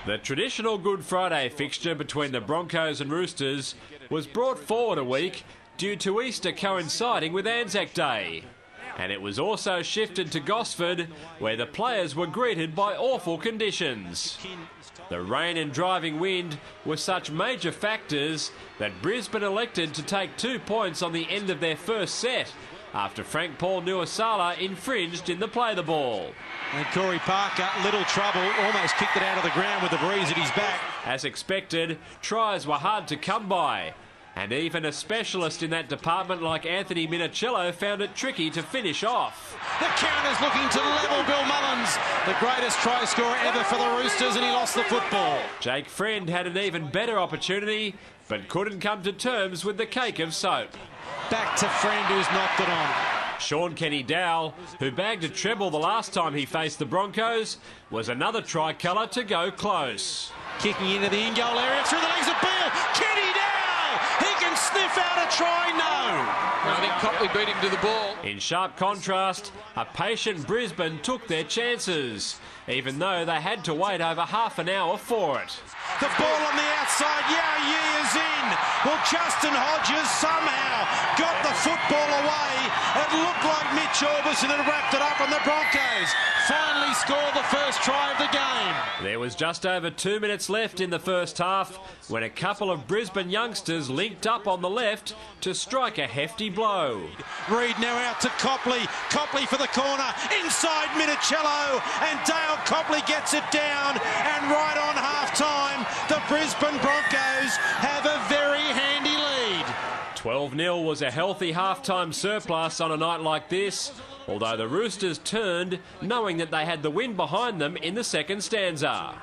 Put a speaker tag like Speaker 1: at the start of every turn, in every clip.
Speaker 1: The traditional Good Friday fixture between the Broncos and Roosters was brought forward a week due to Easter coinciding with Anzac Day. And it was also shifted to Gosford, where the players were greeted by awful conditions. The rain and driving wind were such major factors that Brisbane elected to take 2 points on the end of their first set after Frank Paul Nuasala infringed in the play the ball.
Speaker 2: And Corey Parker, little trouble, almost kicked it out of the ground with the breeze at his back.
Speaker 1: As expected, tries were hard to come by, and even a specialist in that department like Anthony Minicello found it tricky to finish off.
Speaker 2: The counter's looking to level Bill Mullins, the greatest try scorer ever for the Roosters, and he lost the football.
Speaker 1: Jake Friend had an even better opportunity, but couldn't come to terms with the cake of soap.
Speaker 2: Back to Friend, who's knocked it on.
Speaker 1: Sean Kenny Dowell, who bagged a treble the last time he faced the Broncos, was another tricolour to go close.
Speaker 2: Kicking into the in-goal area through the legs of Beale. Kenny Dowell! He can sniff out a try, no!
Speaker 3: I think Copley beat him to the ball.
Speaker 1: In sharp contrast, a patient Brisbane took their chances, even though they had to wait over half an hour for it.
Speaker 2: The ball on the outside, Yao Yi is in. Well, Justin Hodges somehow got the football away. It looked like Mitch Orbison had wrapped it up, and the Broncos finally scored the first try of the game.
Speaker 1: There was just over 2 minutes left in the first half when a couple of Brisbane youngsters linked up on the left to strike a hefty blow.
Speaker 2: Reid now out to Copley. Copley for the corner. Inside Minicello. And Dale Copley gets it down. And right on half-time, the Brisbane Broncos have a very handy lead.
Speaker 1: 12-0 was a healthy half-time surplus on a night like this, although the Roosters turned knowing that they had the win behind them in the second stanza.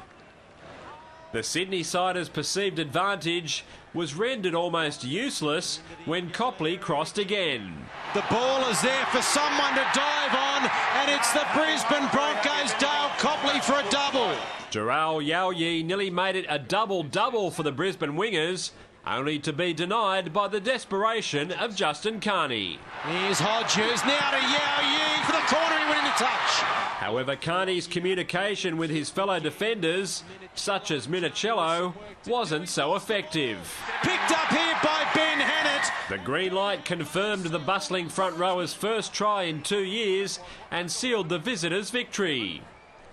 Speaker 1: The Sydney Siders' perceived advantage was rendered almost useless when Copley crossed again.
Speaker 2: The ball is there for someone to dive on, and it's the Brisbane Broncos' Dale Copley for a double.
Speaker 1: Jarrell Yao Yi nearly made it a double-double for the Brisbane wingers, only to be denied by the desperation of Justin Carney.
Speaker 2: Here's Hodges, now to Yao Yi for the corner, he went into touch.
Speaker 1: However, Carney's communication with his fellow defenders, such as Minicello, wasn't so effective.
Speaker 2: Picked up here by Ben Hannett.
Speaker 1: The green light confirmed the bustling front rowers' first try in 2 years and sealed the visitors' victory.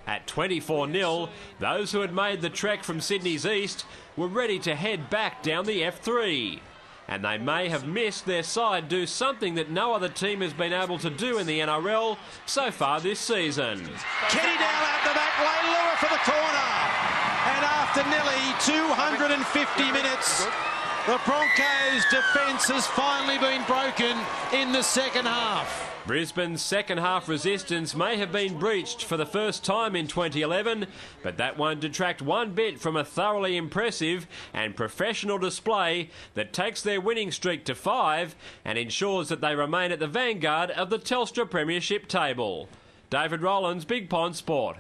Speaker 1: At 24-0, those who had made the trek from Sydney's east were ready to head back down the F3. And they may have missed their side do something that no other team has been able to do in the NRL so far this season.
Speaker 2: Kenny Dowell out the back lane, Lure for the corner. And after nearly 250 minutes, the Broncos' defence has finally been broken in the second half.
Speaker 1: Brisbane's second half resistance may have been breached for the first time in 2011, but that won't detract one bit from a thoroughly impressive and professional display that takes their winning streak to 5 and ensures that they remain at the vanguard of the Telstra Premiership table. David Rowlands, Big Pond Sport.